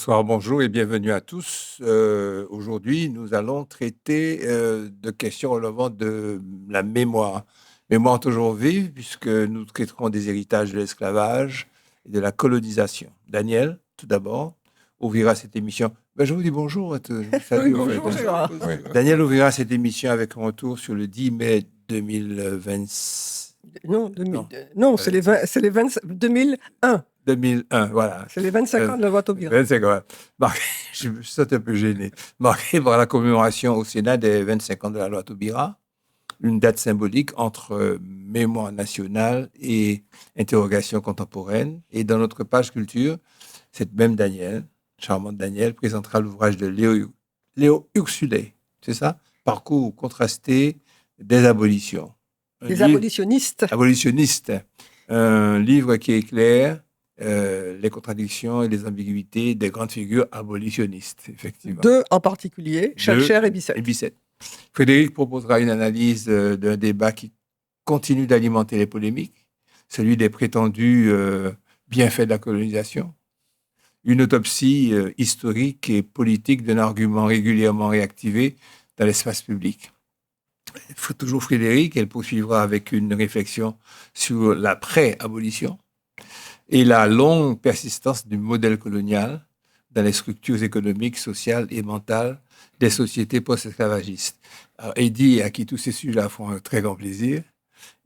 Bonsoir, bonjour et bienvenue à tous. Aujourd'hui, nous allons traiter de questions relevant de la mémoire. Mémoire toujours vive, puisque nous traiterons des héritages de l'esclavage et de la colonisation. Daniel, tout d'abord, ouvrira cette émission. Je vous dis bonjour à tous. Salut, Oui, en fait. bonjour. Oui. Daniel ouvrira cette émission avec un retour sur le 10 mai 2020. Non, c'est les 2001. 2001, voilà. C'est les 25 ans de la loi Taubira. 25 ans. Je me sens un peu gêné. Marqué par la commémoration au Sénat des 25 ans de la loi Taubira, une date symbolique entre mémoire nationale et interrogation contemporaine. Et dans notre page culture, cette même Daniel, charmante Daniel, présentera l'ouvrage de Léo Ursulé. C'est ça? Parcours contrasté des abolitions. Des abolitionnistes. Abolitionnistes. Un livre qui éclaire les contradictions et les ambiguïtés des grandes figures abolitionnistes, effectivement. Deux en particulier, Schellcher et Bicêtre. Frédéric proposera une analyse d'un débat qui continue d'alimenter les polémiques, celui des prétendus bienfaits de la colonisation, une autopsie historique et politique d'un argument régulièrement réactivé dans l'espace public. Toujours Frédéric, elle poursuivra avec une réflexion sur l'après-abolition et la longue persistance du modèle colonial dans les structures économiques, sociales et mentales des sociétés post-esclavagistes. Alors, Eddy, à qui tous ces sujets font un très grand plaisir,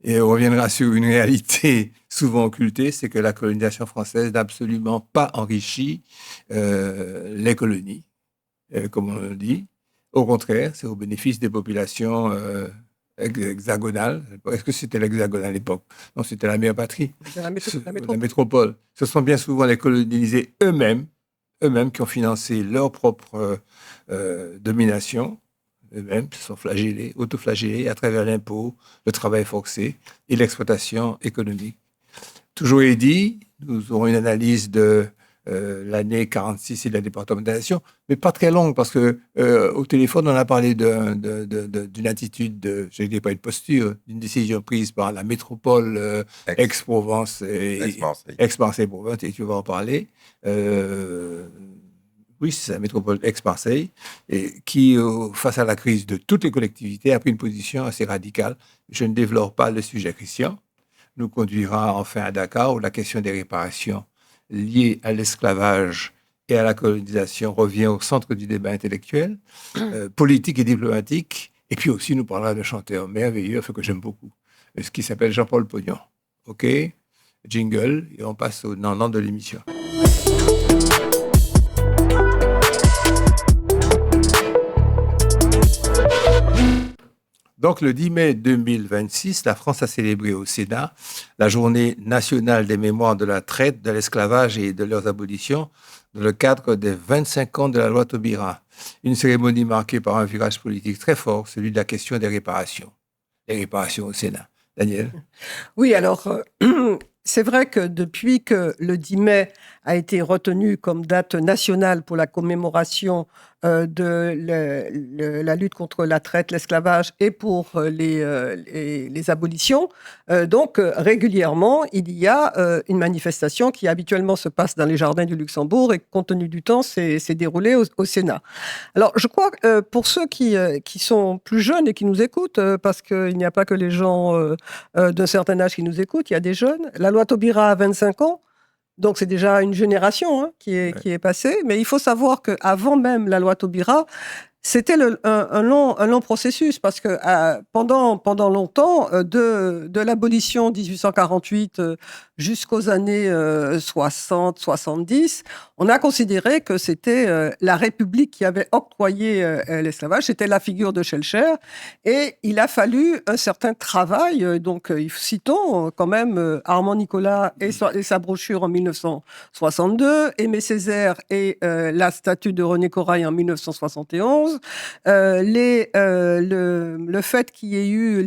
et on reviendra sur une réalité souvent occultée, c'est que la colonisation française n'a absolument pas enrichi les colonies, comme on le dit. Au contraire, c'est au bénéfice des populations hexagonale. Est-ce que c'était l'Hexagone à l'époque? Non, c'était la mère patrie. La métropole. Ce sont bien souvent les colonisés eux-mêmes qui ont financé leur propre domination, eux-mêmes se sont flagellés, autoflagellés à travers l'impôt, le travail forcé et l'exploitation économique. Toujours dit, nous aurons une analyse de l'année 46 et de la départementalisation, mais pas très longue, parce que au téléphone, on a parlé d'une attitude, je ne dirais pas une posture, d'une décision prise par la métropole Aix-Provence Aix-Marseille-Provence, et tu vas en parler. Oui, c'est la métropole Aix-Marseille, et qui, face à la crise de toutes les collectivités, a pris une position assez radicale. Je ne développe pas le sujet, Christian. Nous conduira enfin à Dakar, où la question des réparations lié à l'esclavage et à la colonisation revient au centre du débat intellectuel, politique et diplomatique. Et puis aussi, nous parlera d'un chanteur merveilleux, que j'aime beaucoup, ce qui s'appelle Jean-Paul Pognon. OK? Jingle, et on passe au nom de l'émission. Donc, le 10 mai 2026, la France a célébré au Sénat la journée nationale des mémoires de la traite, de l'esclavage et de leurs abolitions dans le cadre des 25 ans de la loi Taubira. Une cérémonie marquée par un virage politique très fort, celui de la question des réparations. Les réparations au Sénat. Daniel? Oui, alors, c'est vrai que depuis que le 10 mai a été retenu comme date nationale pour la commémoration de la lutte contre la traite, l'esclavage et pour les abolitions. Donc, régulièrement, il y a une manifestation qui habituellement se passe dans les jardins du Luxembourg et, compte tenu du temps, s'est déroulée au Sénat. Alors, je crois que pour ceux qui sont plus jeunes et qui nous écoutent, parce qu'il n'y a pas que les gens d'un certain âge qui nous écoutent, il y a des jeunes. La loi Taubira a 25 ans. Donc, c'est déjà une génération qui est passée. Mais il faut savoir qu'avant même la loi Taubira, c'était un long processus, parce que pendant longtemps, de l'abolition 1848 jusqu'aux années 60, 70, on a considéré que c'était la République qui avait octroyé l'esclavage. C'était la figure de Schellcher. Et il a fallu un certain travail. Donc, citons quand même Armand Nicolas et sa brochure en 1962, Aimé Césaire et la statue de René Corail en 1971. Le fait qu'il y ait eu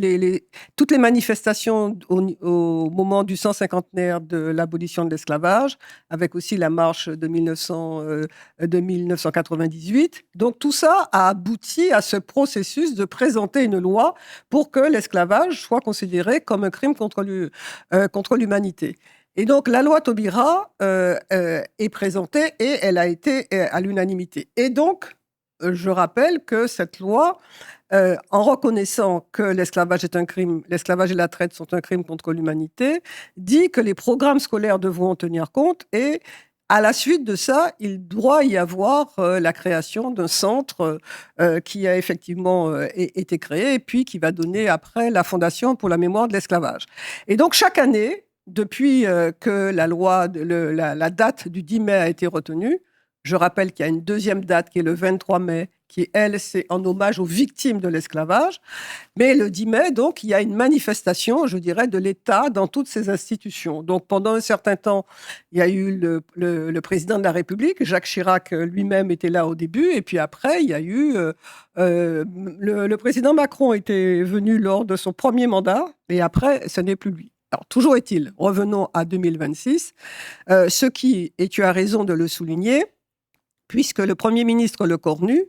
toutes les manifestations au moment du 150e de l'abolition de l'esclavage, avec aussi la marche de 1998. Donc tout ça a abouti à ce processus de présenter une loi pour que l'esclavage soit considéré comme un crime contre l'humanité. Et donc, la loi Taubira est présentée et elle a été à l'unanimité. Et donc, je rappelle que cette loi, en reconnaissant que l'esclavage est un crime, l'esclavage et la traite sont un crime contre l'humanité, dit que les programmes scolaires devront en tenir compte et à la suite de ça, il doit y avoir la création d'un centre qui a effectivement été créé et puis qui va donner après la Fondation pour la mémoire de l'esclavage. Et donc chaque année, depuis que la loi, la date du 10 mai a été retenue, je rappelle qu'il y a une deuxième date qui est le 23 mai, qui, elle, c'est en hommage aux victimes de l'esclavage. Mais le 10 mai, donc, il y a une manifestation, je dirais, de l'État dans toutes ces institutions. Donc, pendant un certain temps, il y a eu le président de la République, Jacques Chirac lui-même était là au début, et puis après, il y a eu le président Macron était venu lors de son premier mandat, et après, ce n'est plus lui. Alors, toujours est-il, revenons à 2026, ce qui, et tu as raison de le souligner, puisque le Premier ministre Lecornu,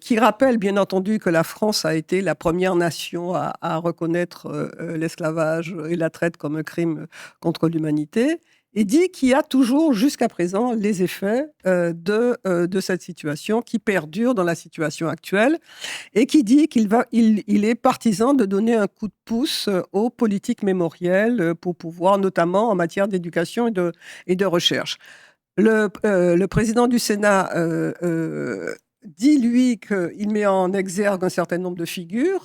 qui rappelle bien entendu que la France a été la première nation à reconnaître l'esclavage et la traite comme un crime contre l'humanité, et dit qu'il y a toujours jusqu'à présent les effets de cette situation qui perdure dans la situation actuelle, et qui dit il est partisan de donner un coup de pouce aux politiques mémorielles pour pouvoir, notamment en matière d'éducation et de recherche. Le président du Sénat dit, lui, qu'il met en exergue un certain nombre de figures.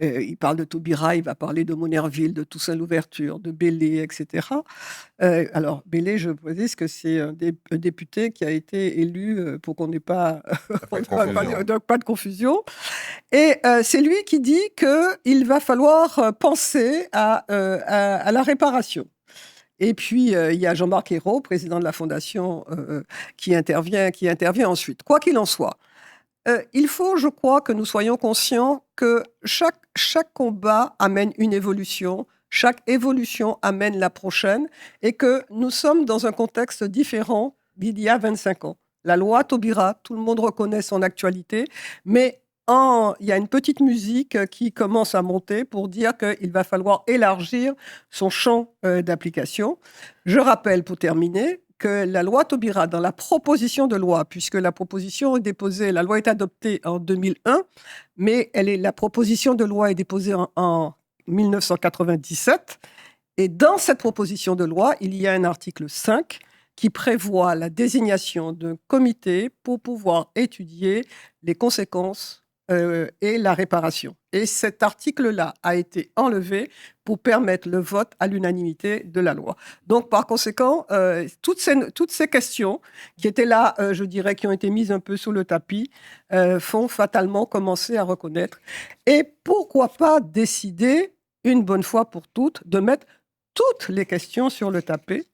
Il parle de Taubira, il va parler de Monerville, de Toussaint Louverture, de Bellay, etc. Alors, Bellay, je précise que c'est un député qui a été élu pour qu'on n'ait pas, pas de confusion. Et c'est lui qui dit qu'il va falloir penser à la réparation. Et puis, il y a Jean-Marc Ayrault, président de la Fondation, qui intervient ensuite. Quoi qu'il en soit, il faut, je crois, que nous soyons conscients que chaque combat amène une évolution, chaque évolution amène la prochaine, et que nous sommes dans un contexte différent d'il y a 25 ans. La loi Taubira, tout le monde reconnaît son actualité, mais il y a une petite musique qui commence à monter pour dire qu'il va falloir élargir son champ d'application. Je rappelle, pour terminer, que la loi Taubira, dans la proposition de loi, puisque la proposition est déposée, la loi est adoptée en 2001, mais la proposition de loi est déposée en 1997, et dans cette proposition de loi, il y a un article 5 qui prévoit la désignation d'un comité pour pouvoir étudier les conséquences et la réparation. Et cet article-là a été enlevé pour permettre le vote à l'unanimité de la loi. Donc, par conséquent, toutes ces questions qui étaient là, je dirais, qui ont été mises un peu sous le tapis, font fatalement commencer à reconnaître. Et pourquoi pas décider, une bonne fois pour toutes, de mettre toutes les questions sur le tapis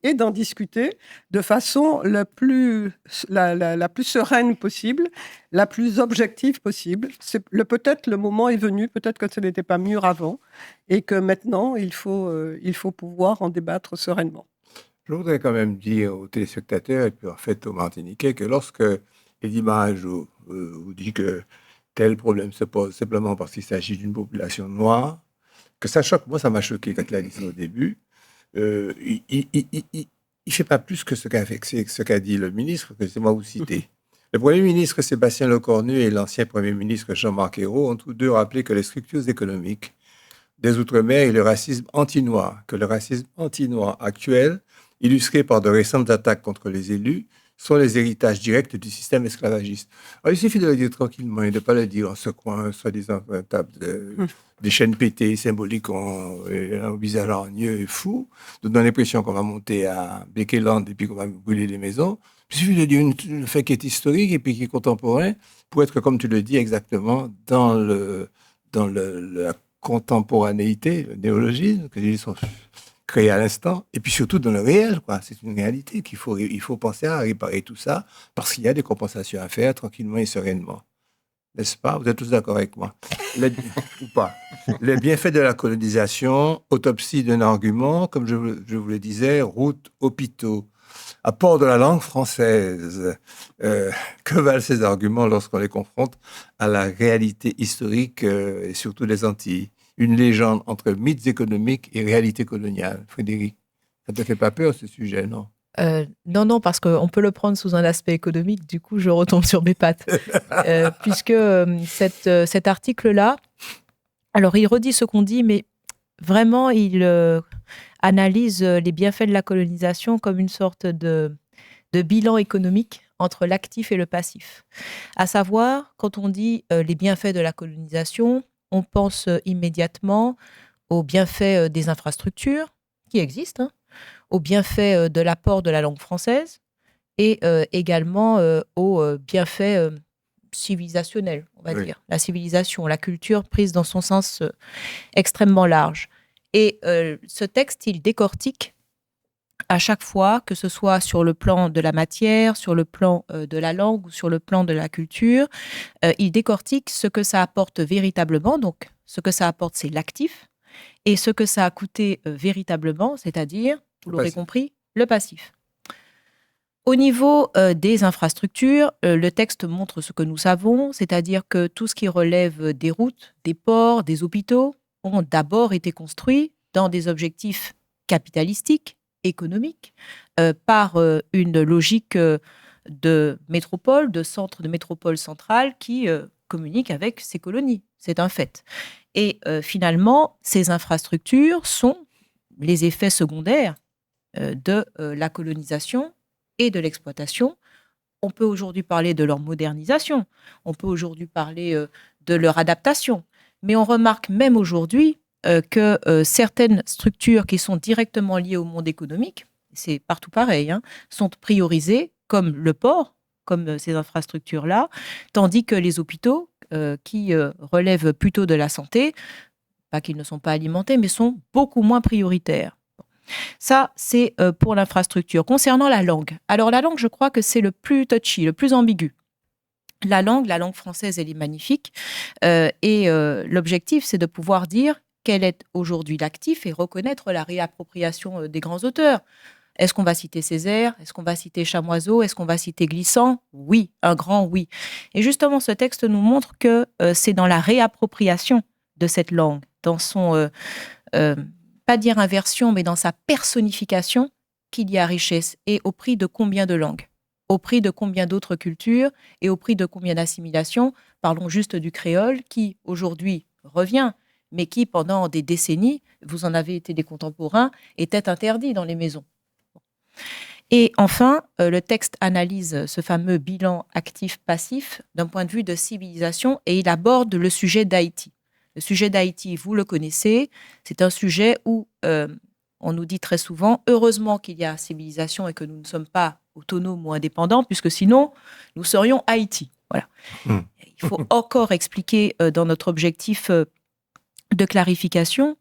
et d'en discuter de façon la plus sereine possible, la plus objective possible. Peut-être le moment est venu, peut-être que ce n'était pas mûr avant et que maintenant, il faut pouvoir en débattre sereinement. Je voudrais quand même dire aux téléspectateurs et puis en fait aux Martiniquais que lorsque l'image vous dit que tel problème se pose simplement parce qu'il s'agit d'une population noire, que ça choque. Moi, ça m'a choqué quand il a dit ça au début. Il ne fait pas plus que ce qu'a dit le ministre, que c'est moi vous citez. Le Premier ministre Sébastien Lecornu et l'ancien Premier ministre Jean-Marc Ayrault ont tous deux rappelé que les structures économiques des Outre-mer et le racisme anti-noir, actuel, illustré par de récentes attaques contre les élus, sont les héritages directs du système esclavagiste. Alors, il suffit de le dire tranquillement et de ne pas le dire en secouant, soi-disant, des chaînes pétées, symboliques, un visage hargneux et fou, donnant l'impression qu'on va monter à Bekeland et puis qu'on va brûler les maisons. Il suffit de dire le fait qui est historique et puis qui est contemporain pour être, comme tu le dis exactement, dans la contemporanéité, le néologisme, que les sont créés à l'instant, et puis surtout dans le réel, quoi. C'est une réalité il faut penser à réparer tout ça, parce qu'il y a des compensations à faire tranquillement et sereinement. N'est-ce pas? Vous êtes tous d'accord avec moi? Ou pas? Les bienfaits de la colonisation, autopsie d'un argument, comme je vous le disais, route, hôpitaux, apport de la langue française. Que valent ces arguments lorsqu'on les confronte à la réalité historique et surtout des Antilles? une légende entre mythes économiques et réalité coloniale. Frédéric, ça ne te fait pas peur ce sujet, non? Non, parce qu'on peut le prendre sous un aspect économique, du coup je retombe sur mes pattes. Puisque cet article-là, alors il redit ce qu'on dit, mais vraiment il analyse les bienfaits de la colonisation comme une sorte de bilan économique entre l'actif et le passif. À savoir, quand on dit les bienfaits de la colonisation, on pense immédiatement aux bienfaits des infrastructures qui existent, aux bienfaits de l'apport de la langue française et également aux bienfaits civilisationnels, on va dire. La civilisation, la culture prise dans son sens extrêmement large. Et ce texte, il décortique à chaque fois, que ce soit sur le plan de la matière, sur le plan de la langue ou sur le plan de la culture, il décortique ce que ça apporte véritablement. Donc, ce que ça apporte, c'est l'actif. Et ce que ça a coûté véritablement, c'est-à-dire, vous l'aurez compris, le passif. Au niveau des infrastructures, le texte montre ce que nous savons, c'est-à-dire que tout ce qui relève des routes, des ports, des hôpitaux, ont d'abord été construits dans des objectifs capitalistiques, économiques, par une logique de métropole, de centre de métropole centrale qui communique avec ses colonies. C'est un fait. Et finalement, ces infrastructures sont les effets secondaires de la colonisation et de l'exploitation. On peut aujourd'hui parler de leur modernisation, on peut aujourd'hui parler de leur adaptation, mais on remarque même aujourd'hui que certaines structures qui sont directement liées au monde économique, c'est partout pareil, sont priorisées comme le port, comme ces infrastructures-là, tandis que les hôpitaux, qui relèvent plutôt de la santé, pas qu'ils ne sont pas alimentés, mais sont beaucoup moins prioritaires. Ça, c'est pour l'infrastructure. Concernant la langue, alors la langue, je crois que c'est le plus touchy, le plus ambigu. La langue française, elle est magnifique. Et l'objectif, c'est de pouvoir dire quel est aujourd'hui l'actif et reconnaître la réappropriation des grands auteurs. Est-ce qu'on va citer Césaire? Est-ce qu'on va citer Chamoiseau? Est-ce qu'on va citer Glissant? Oui, un grand oui. Et justement, ce texte nous montre que c'est dans la réappropriation de cette langue, dans son, pas dire inversion, mais dans sa personnification, qu'il y a richesse. Et au prix de combien de langues? Au prix de combien d'autres cultures? Et au prix de combien d'assimilations? Parlons juste du créole, qui aujourd'hui revient, mais qui, pendant des décennies, vous en avez été des contemporains, était interdit dans les maisons. Et enfin, le texte analyse ce fameux bilan actif-passif d'un point de vue de civilisation et il aborde le sujet d'Haïti. Le sujet d'Haïti, vous le connaissez, c'est un sujet où on nous dit très souvent, heureusement qu'il y a civilisation et que nous ne sommes pas autonomes ou indépendants, puisque sinon, nous serions Haïti. Voilà. Il faut encore expliquer dans notre objectif de clarification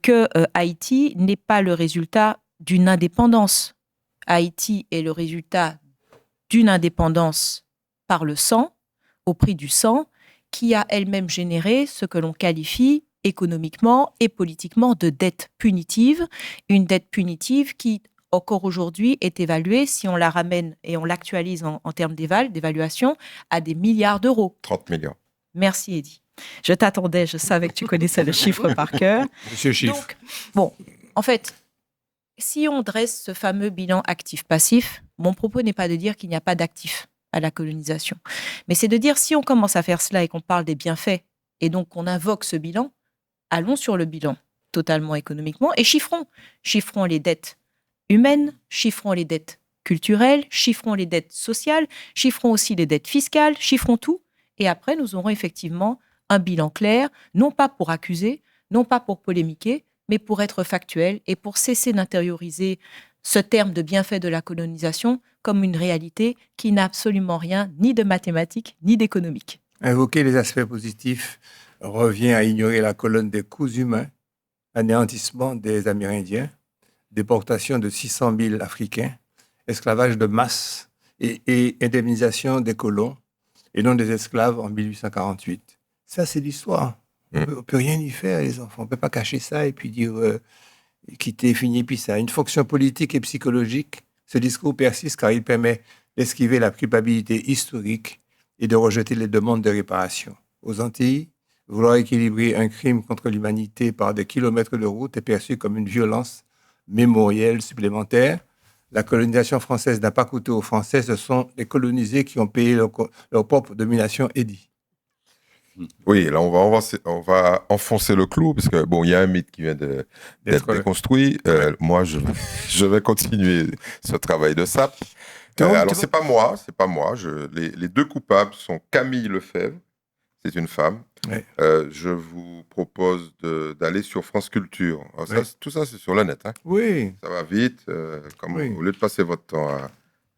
que Haïti n'est pas le résultat d'une indépendance. Haïti est le résultat d'une indépendance par le sang, au prix du sang, qui a elle-même généré ce que l'on qualifie économiquement et politiquement de dette punitive. Une dette punitive qui, encore aujourd'hui, est évaluée, si on la ramène et on l'actualise en termes d'évaluation, à des milliards d'euros. 30 millions. Merci, Eddy. Je t'attendais, je savais que tu connaissais le chiffre par cœur. Monsieur Chiffre. Donc, bon, en fait, si on dresse ce fameux bilan actif-passif, mon propos n'est pas de dire qu'il n'y a pas d'actif à la colonisation, mais c'est de dire si on commence à faire cela et qu'on parle des bienfaits et donc qu'on invoque ce bilan, allons sur le bilan totalement économiquement et chiffrons les dettes humaines, chiffrons les dettes culturelles, chiffrons les dettes sociales, chiffrons aussi les dettes fiscales, chiffrons tout et après nous aurons effectivement un bilan clair, non pas pour accuser, non pas pour polémiquer, mais pour être factuel et pour cesser d'intérioriser ce terme de bienfait de la colonisation comme une réalité qui n'a absolument rien ni de mathématique ni d'économique. Invoquer les aspects positifs revient à ignorer la colonne des coûts humains, anéantissement des Amérindiens, déportation de 600 000 Africains, esclavage de masse et indemnisation des colons et non des esclaves en 1848. Ça, c'est l'histoire. On ne peut rien y faire, les enfants. On ne peut pas cacher ça et puis dire quitter, fini, puis ça. Une fonction politique et psychologique, ce discours persiste car il permet d'esquiver la culpabilité historique et de rejeter les demandes de réparation. Aux Antilles, Vouloir équilibrer un crime contre l'humanité par des kilomètres de route est perçu comme une violence mémorielle supplémentaire. La colonisation française n'a pas coûté aux Français, ce sont les colonisés qui ont payé leur propre domination édit. Oui, là, on va enfoncer le clou, parce que, bon, il y a un mythe qui vient d'être déconstruit. Moi, je vais continuer ce travail de sape. Alors, c'est pas moi. Les deux coupables sont Camille Lefebvre, c'est une femme. Ouais. Je vous propose d'aller sur France Culture. Alors, Ouais. tout ça, c'est sur le net. Hein. Oui. Ça va vite. Oui. Au lieu de passer votre temps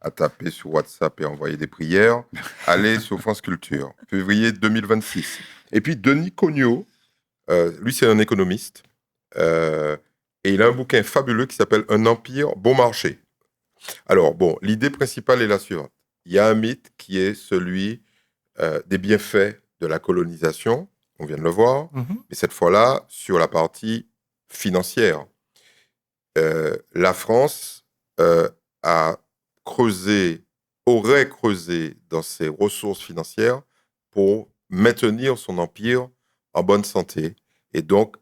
à taper sur WhatsApp et envoyer des prières, allez sur France Culture, février 2026. Et puis, Denis Cognot, lui, c'est un économiste. Et il a un bouquin fabuleux qui s'appelle « Un empire bon marché ». Alors, bon, l'idée principale est la suivante. Il y a un mythe qui est celui des bienfaits de la colonisation, on vient de le voir, mais cette fois-là, sur la partie financière. La France aurait creusé dans ses ressources financières pour maintenir son empire en bonne santé. Et donc,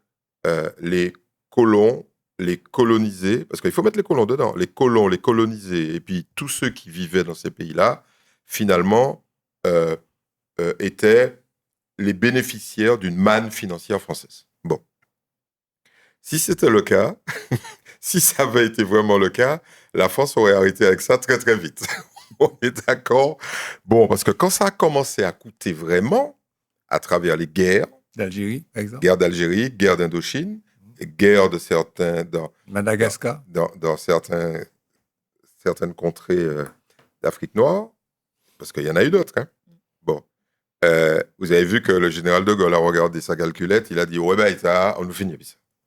les colons, les colonisés, parce qu'il faut mettre les colons dedans, les colons, les colonisés, et puis tous ceux qui vivaient dans ces pays-là, finalement, étaient les bénéficiaires d'une manne financière française. Bon. Si c'était le cas, si ça avait été vraiment le cas, la France aurait arrêté avec ça très très vite. On est d'accord? Bon, parce que quand ça a commencé à coûter vraiment, à travers les guerres, D'Algérie, par exemple. Guerre d'Algérie, guerre d'Indochine, guerre de certains Madagascar. Dans certaines contrées d'Afrique noire, parce qu'il y en a eu d'autres. Hein. Bon. Vous avez vu que le général de Gaulle a regardé sa calculette, il a dit « Ouais, ben, ça, on nous finit.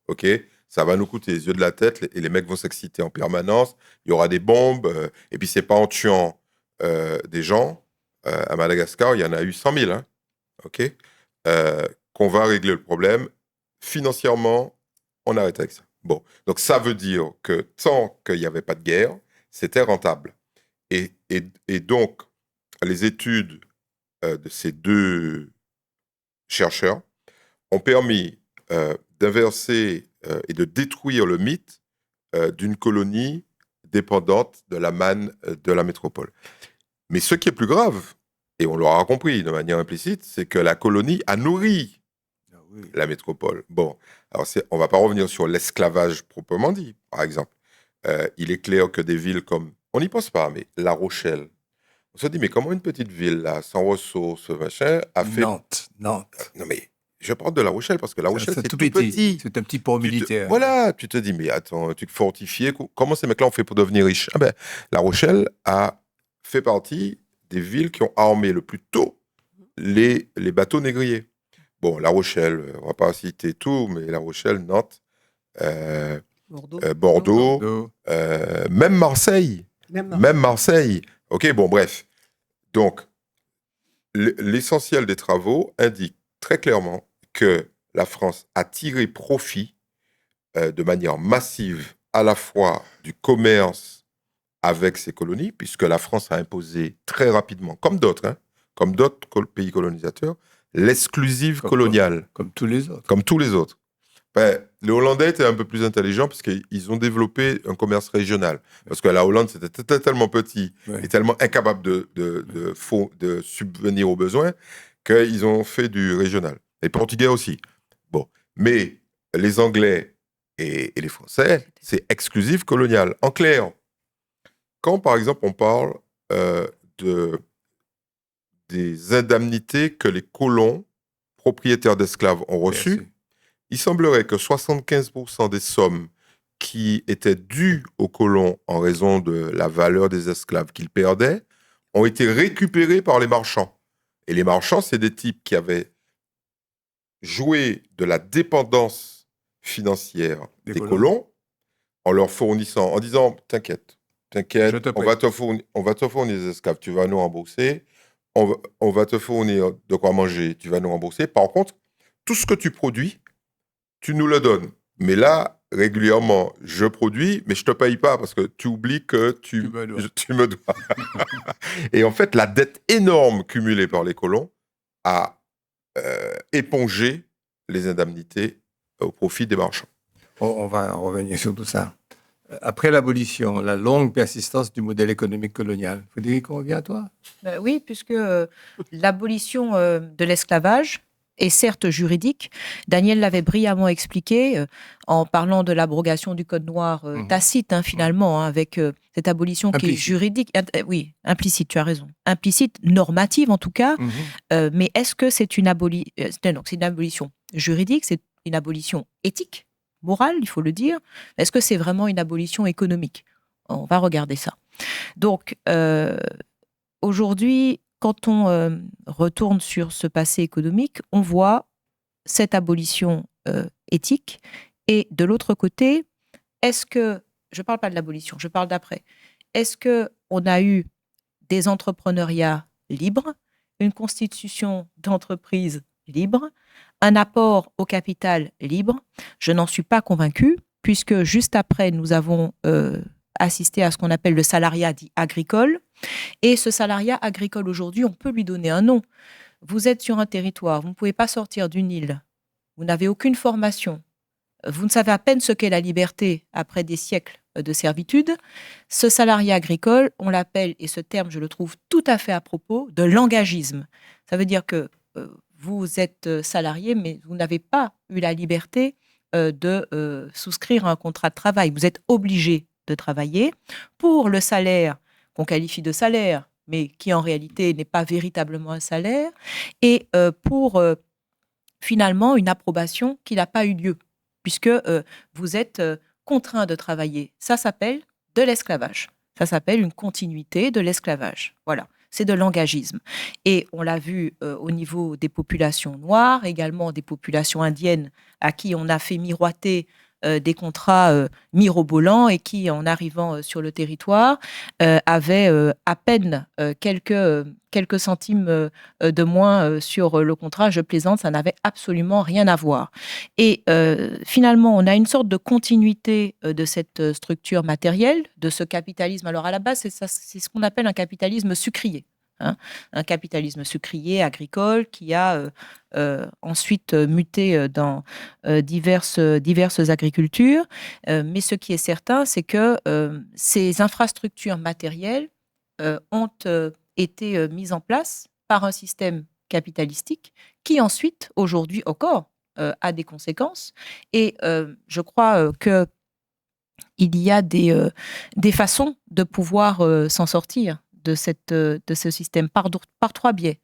OK, ça va nous coûter les yeux de la tête et les mecs vont s'exciter en permanence. Il y aura des bombes. Et puis, c'est pas en tuant des gens. À Madagascar, il y en a eu 100 000. Hein, OK, qu'on va régler le problème. Financièrement, on arrête avec ça. Bon, donc ça veut dire que tant qu'il n'y avait pas de guerre, c'était rentable. Et donc, les études de ces deux chercheurs ont permis d'inverser et de détruire le mythe d'une colonie dépendante de la manne de la métropole. Mais ce qui est plus grave, et on l'aura compris de manière implicite, c'est que la colonie a nourri la métropole. Bon, alors on ne va pas revenir sur l'esclavage proprement dit, par exemple. Il est clair que des villes comme, on n'y pense pas, mais La Rochelle, on se dit, mais comment une petite ville, là, sans ressources, machin, a fait... Nantes. Non, mais je parle de La Rochelle, parce que La Rochelle, c'est tout petit. C'est un petit port militaire. Voilà, tu te dis, mais attends, tu fortifié, comment ces mecs-là ont fait pour devenir riches? Ah ben, La Rochelle a fait partie des villes qui ont armé le plus tôt les bateaux négriers. Bon, La Rochelle, on ne va pas citer tout, mais La Rochelle, Nantes, Bordeaux. Même Marseille. Même Marseille. OK, bon, bref. Donc, l'essentiel des travaux indique très clairement que la France a tiré profit de manière massive à la fois du commerce avec ses colonies, puisque la France a imposé très rapidement, comme d'autres pays colonisateurs, l'exclusive coloniale. Comme tous les autres. Comme tous les autres. Ben, les Hollandais étaient un peu plus intelligents parce qu'ils ont développé un commerce régional. Parce que la Hollande, c'était tellement petit et tellement incapable de subvenir aux besoins qu'ils ont fait du régional. Les Portugais aussi. Bon. Mais les Anglais et les Français, c'est exclusif colonial. En clair, quand, par exemple, on parle des indemnités que les colons propriétaires d'esclaves ont reçues, il semblerait que 75% des sommes qui étaient dues aux colons en raison de la valeur des esclaves qu'ils perdaient ont été récupérées par les marchands. Et les marchands, c'est des types qui avaient joué de la dépendance financière des colons en leur fournissant, en disant « T'inquiète, on va te fournir des esclaves, tu vas nous rembourser, on va te fournir de quoi manger, tu vas nous rembourser. Par contre, tout ce que tu produis, tu nous le donnes. Mais là, régulièrement, je produis, mais je ne te paye pas parce que tu oublies que tu me dois. » Et en fait, la dette énorme cumulée par les colons a éponger les indemnités au profit des marchands. On va revenir sur tout ça. Après l'abolition, la longue persistance du modèle économique colonial. Frédéric, on revient à toi? Oui, puisque l'abolition de l'esclavage est certes juridique. Daniel l'avait brillamment expliqué en parlant de l'abrogation du Code noir tacite, finalement, avec cette abolition implicite. Qui est juridique. Oui, implicite, tu as raison. Implicite, normative en tout cas. Mais est-ce que c'est une abolition c'est une abolition juridique, c'est une abolition éthique, morale, il faut le dire. Est-ce que c'est vraiment une abolition économique? On va regarder ça. Donc, aujourd'hui, quand on retourne sur ce passé économique, on voit cette abolition éthique. Et de l'autre côté, est-ce que, je ne parle pas de l'abolition, je parle d'après, est-ce qu'on a eu des entrepreneuriats libres, une constitution d'entreprise libre, un apport au capital libre? Je n'en suis pas convaincue, puisque juste après, nous avons assisté à ce qu'on appelle le salariat dit agricole. Et ce salariat agricole, aujourd'hui, on peut lui donner un nom. Vous êtes sur un territoire, vous ne pouvez pas sortir d'une île, vous n'avez aucune formation, vous ne savez à peine ce qu'est la liberté après des siècles de servitude. Ce salariat agricole, on l'appelle, et ce terme, je le trouve tout à fait à propos, de l'engagisme. Ça veut dire que vous êtes salarié, mais vous n'avez pas eu la liberté de souscrire un contrat de travail. Vous êtes obligé de travailler pour le salaire qu'on qualifie de salaire, mais qui en réalité n'est pas véritablement un salaire, et pour finalement une approbation qui n'a pas eu lieu, puisque vous êtes contraint de travailler. Ça s'appelle de l'esclavage. Ça s'appelle une continuité de l'esclavage. Voilà, c'est de l'engagisme. Et on l'a vu au niveau des populations noires, également des populations indiennes à qui on a fait miroiter des contrats mirobolants et qui, en arrivant sur le territoire, avaient à peine quelques centimes de moins sur le contrat. Je plaisante, ça n'avait absolument rien à voir. Et finalement, on a une sorte de continuité de cette structure matérielle, de ce capitalisme. Alors à la base, c'est ce qu'on appelle un capitalisme sucrier. Un capitalisme sucrier, agricole, qui a ensuite muté dans diverses agricultures. Mais ce qui est certain, c'est que ces infrastructures matérielles ont été mises en place par un système capitalistique qui ensuite, aujourd'hui encore, a des conséquences. Et je crois qu'il y a des façons de pouvoir s'en sortir de ce système par trois biais.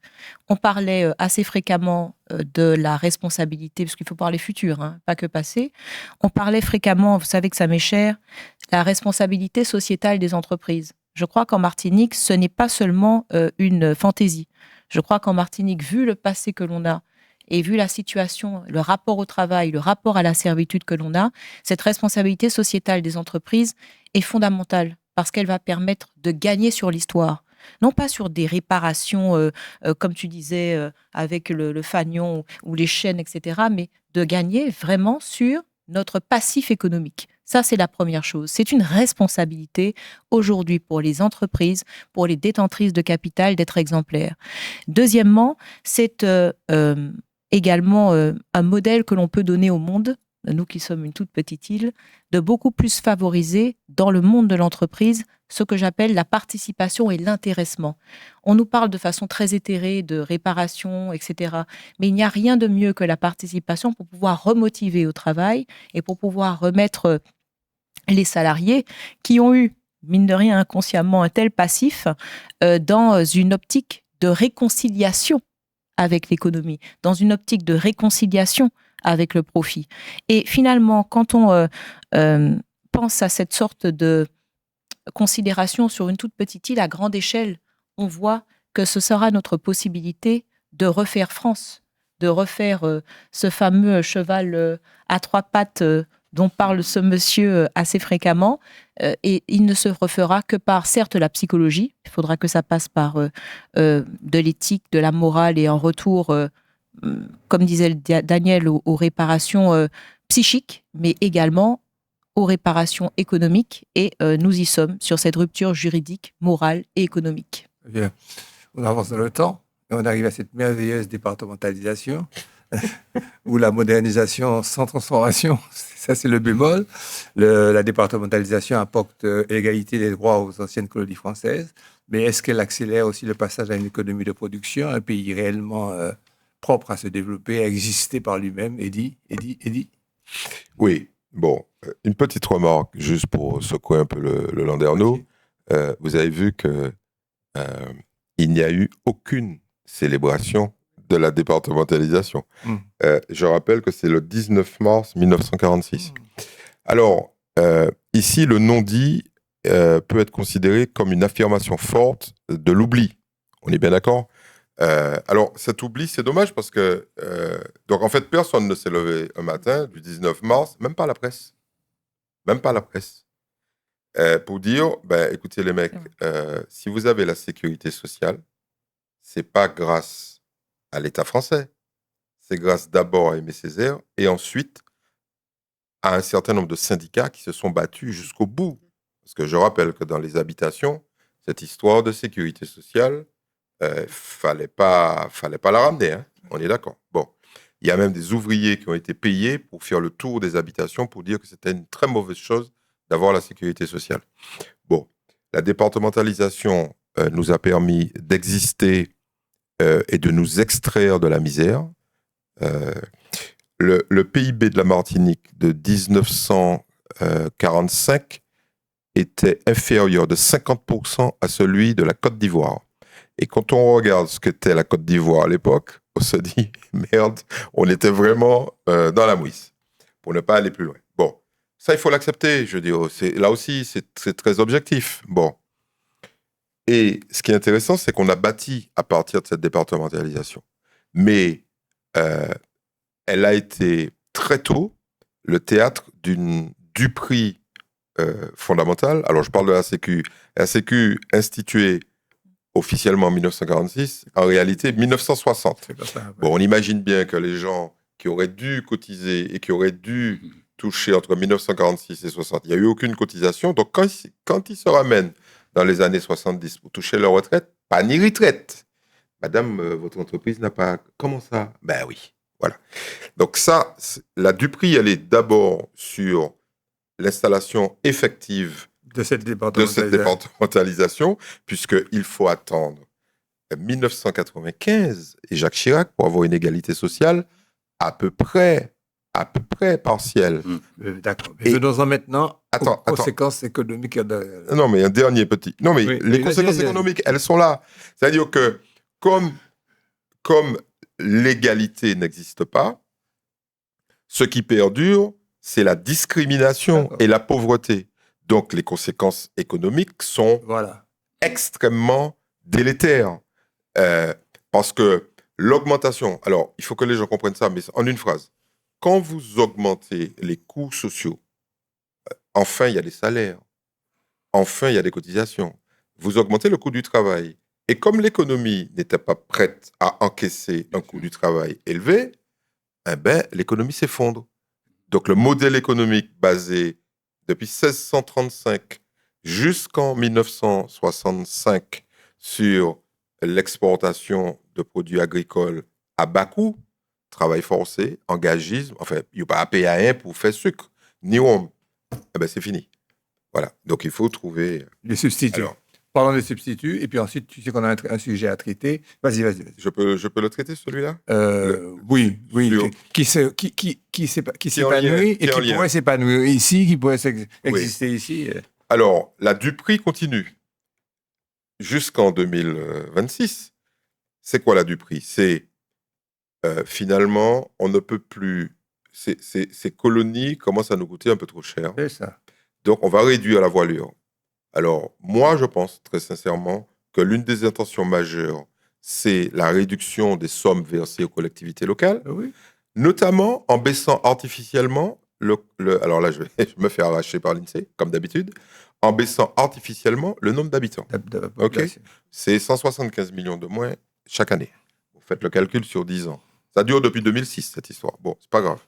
On parlait assez fréquemment de la responsabilité, parce qu'il faut parler futur, pas que passé. On parlait fréquemment, vous savez que ça m'est cher, la responsabilité sociétale des entreprises. Je crois qu'en Martinique, ce n'est pas seulement une fantaisie. Je crois qu'en Martinique, vu le passé que l'on a, et vu la situation, le rapport au travail, le rapport à la servitude que l'on a, cette responsabilité sociétale des entreprises est fondamentale, parce qu'elle va permettre de gagner sur l'histoire. Non pas sur des réparations, comme tu disais, avec le fanion ou les chaînes, etc., mais de gagner vraiment sur notre passif économique. Ça, c'est la première chose. C'est une responsabilité aujourd'hui pour les entreprises, pour les détentrices de capital, d'être exemplaires. Deuxièmement, c'est également un modèle que l'on peut donner au monde, nous qui sommes une toute petite île, de beaucoup plus favoriser dans le monde de l'entreprise ce que j'appelle la participation et l'intéressement. On nous parle de façon très éthérée de réparation, etc. Mais il n'y a rien de mieux que la participation pour pouvoir remotiver au travail et pour pouvoir remettre les salariés qui ont eu, mine de rien, inconsciemment un tel passif dans une optique de réconciliation avec l'économie, dans une optique de réconciliation avec le profit. Et finalement, quand on pense à cette sorte de considération sur une toute petite île à grande échelle, on voit que ce sera notre possibilité de refaire France, de refaire ce fameux cheval à trois pattes dont parle ce monsieur assez fréquemment. Et il ne se refera que par, certes, la psychologie. Il faudra que ça passe par de l'éthique, de la morale et en retour, comme disait Daniel, aux réparations psychiques, mais également aux réparations économiques. Et nous y sommes sur cette rupture juridique, morale et économique. Bien. On avance dans le temps. Et on arrive à cette merveilleuse départementalisation ou la modernisation sans transformation. Ça, c'est le bémol. La départementalisation apporte l'égalité des droits aux anciennes colonies françaises, mais est-ce qu'elle accélère aussi le passage à une économie de production, un pays réellement propre à se développer, à exister par lui-même? Eddy. Oui, bon, une petite remarque, juste pour secouer un peu le landerneau. Vous avez vu que il n'y a eu aucune célébration de la départementalisation. Je rappelle que c'est le 19 mars 1946. Alors, ici, le non-dit peut être considéré comme une affirmation forte de l'oubli. On est bien d'accord? Alors, cet oubli, c'est dommage parce que, donc en fait, personne ne s'est levé un matin du 19 mars, même pas la presse. Même pas la presse. Pour dire, écoutez les mecs, si vous avez la sécurité sociale, c'est pas grâce à l'État français, c'est grâce d'abord à Aimé Césaire et ensuite à un certain nombre de syndicats qui se sont battus jusqu'au bout. Parce que je rappelle que dans les habitations, cette histoire de sécurité sociale, fallait pas la ramener, hein. On est d'accord. Bon, il y a même des ouvriers qui ont été payés pour faire le tour des habitations pour dire que c'était une très mauvaise chose d'avoir la sécurité sociale. Bon, la départementalisation nous a permis d'exister et de nous extraire de la misère. Le PIB de la Martinique de 1945 était inférieur de 50% à celui de la Côte d'Ivoire. Et quand on regarde ce qu'était la Côte d'Ivoire à l'époque, on se dit, merde, on était vraiment dans la mouise, pour ne pas aller plus loin. Bon, ça, il faut l'accepter, je dis, là aussi, c'est très objectif. Bon. Et ce qui est intéressant, c'est qu'on a bâti à partir de cette départementalisation. Mais elle a été très tôt le théâtre du prix fondamental. Alors, je parle de la Sécu. La Sécu instituée officiellement en 1946, en réalité 1960. C'est pas ça, ouais. Bon, on imagine bien que les gens qui auraient dû cotiser et qui auraient dû toucher entre 1946 et 60, il n'y a eu aucune cotisation. Donc, quand ils se ramènent dans les années 70 pour toucher leur retraite, pas ni retraite. Madame, votre entreprise n'a pas... Comment ça? Ben oui, voilà. Donc ça, la Dupri, elle est d'abord sur l'installation effective de cette départementalisation, puisqu'il faut attendre 1995 et Jacques Chirac pour avoir une égalité sociale à peu près partielle. D'accord. Mais venons-en maintenant aux conséquences économiques. Non, mais un dernier petit... Non, mais oui, les conséquences économiques, elles sont là. C'est-à-dire que comme l'égalité n'existe pas, ce qui perdure, c'est la discrimination et la pauvreté. Donc, les conséquences économiques sont extrêmement délétères. Parce que l'augmentation... Alors, il faut que les gens comprennent ça, mais en une phrase. Quand vous augmentez les coûts sociaux, enfin, il y a des salaires. Enfin, il y a des cotisations. Vous augmentez le coût du travail. Et comme l'économie n'était pas prête à encaisser un coût du travail élevé, l'économie s'effondre. Donc, le modèle économique basé depuis 1635 jusqu'en 1965 sur l'exportation de produits agricoles à bas coût, travail forcé, engagisme, enfin, il n'y a pas à payer à un pour faire sucre, ni homme. C'est fini. Voilà. Donc, il faut trouver... les substituts. Alors, parlons des substituts, et puis ensuite, tu sais qu'on a un sujet à traiter. Vas-y. Je peux le traiter, celui-là? Oui. Qui s'épanouit et qui pourrait s'épanouir ici, qui pourrait exister ici. Alors, la Dupri continue jusqu'en 2026. C'est quoi la Dupri? C'est finalement, on ne peut plus... Ces colonies commencent à nous coûter un peu trop cher. C'est ça. Donc, on va réduire la voilure. Alors, moi, je pense très sincèrement que l'une des intentions majeures, c'est la réduction des sommes versées aux collectivités locales, notamment en baissant artificiellement alors là, je me fais arracher par l'INSEE, comme d'habitude, en baissant artificiellement le nombre d'habitants. C'est 175 millions de moins chaque année. Vous faites le calcul sur 10 ans. Ça dure depuis 2006, cette histoire. Bon, c'est pas grave.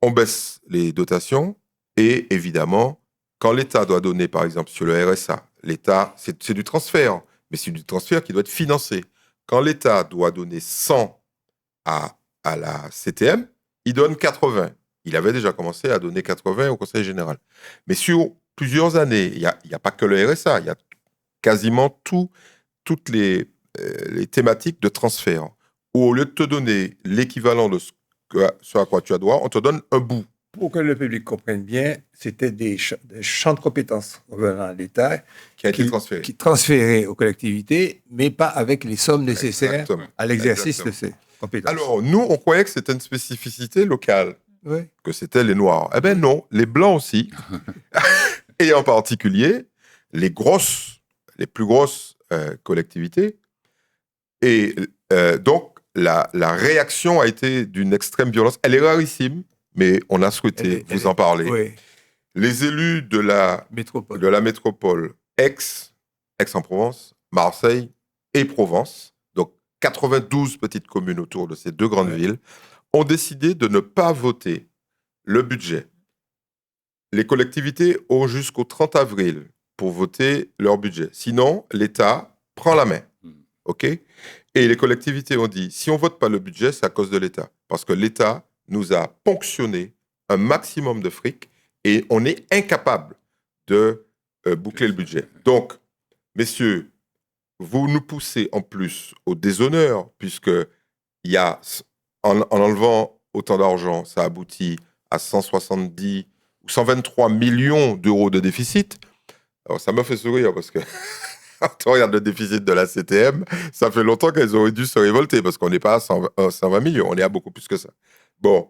On baisse les dotations et évidemment, quand l'État doit donner, par exemple, sur le RSA, l'État, c'est du transfert. mais c'est du transfert qui doit être financé. Quand l'État doit donner 100 à la CTM, il donne 80. Il avait déjà commencé à donner 80 au Conseil général. Mais sur plusieurs années, il n'y a pas que le RSA, il y a quasiment toutes les thématiques de transfert, où au lieu de te donner l'équivalent de ce à quoi tu as droit, on te donne un bout. Pour que le public comprenne bien, c'était des champs de compétences revenant à l'État Qui a été transféré. qui transféraient aux collectivités, mais pas avec les sommes nécessaires Exactement. à l'exercice Exactement. de ces compétences. Alors, nous, on croyait que c'était une spécificité locale, Oui. que c'était les Noirs. Eh bien non, les Blancs aussi. Et en particulier, les plus grosses collectivités. Et donc, la réaction a été d'une extrême violence. Elle est rarissime, mais on a souhaité vous en parler. Oui, Les élus de la métropole Aix-en-Provence, Marseille et Provence, donc 92 petites communes autour de ces deux grandes villes, ont décidé de ne pas voter le budget. Les collectivités ont jusqu'au 30 avril pour voter leur budget. Sinon, l'État prend la main. OK ? Et les collectivités ont dit, si on ne vote pas le budget, c'est à cause de l'État. Parce que l'État nous a ponctionné un maximum de fric et on est incapable de boucler le budget. Donc, messieurs, vous nous poussez en plus au déshonneur, puisque en enlevant autant d'argent, ça aboutit à 170 ou 123 millions d'euros de déficit. Alors, ça m'a fait sourire parce que quand on regarde le déficit de la CTM, ça fait longtemps qu'elles auraient dû se révolter parce qu'on n'est pas à 120 millions, on est à beaucoup plus que ça. Bon,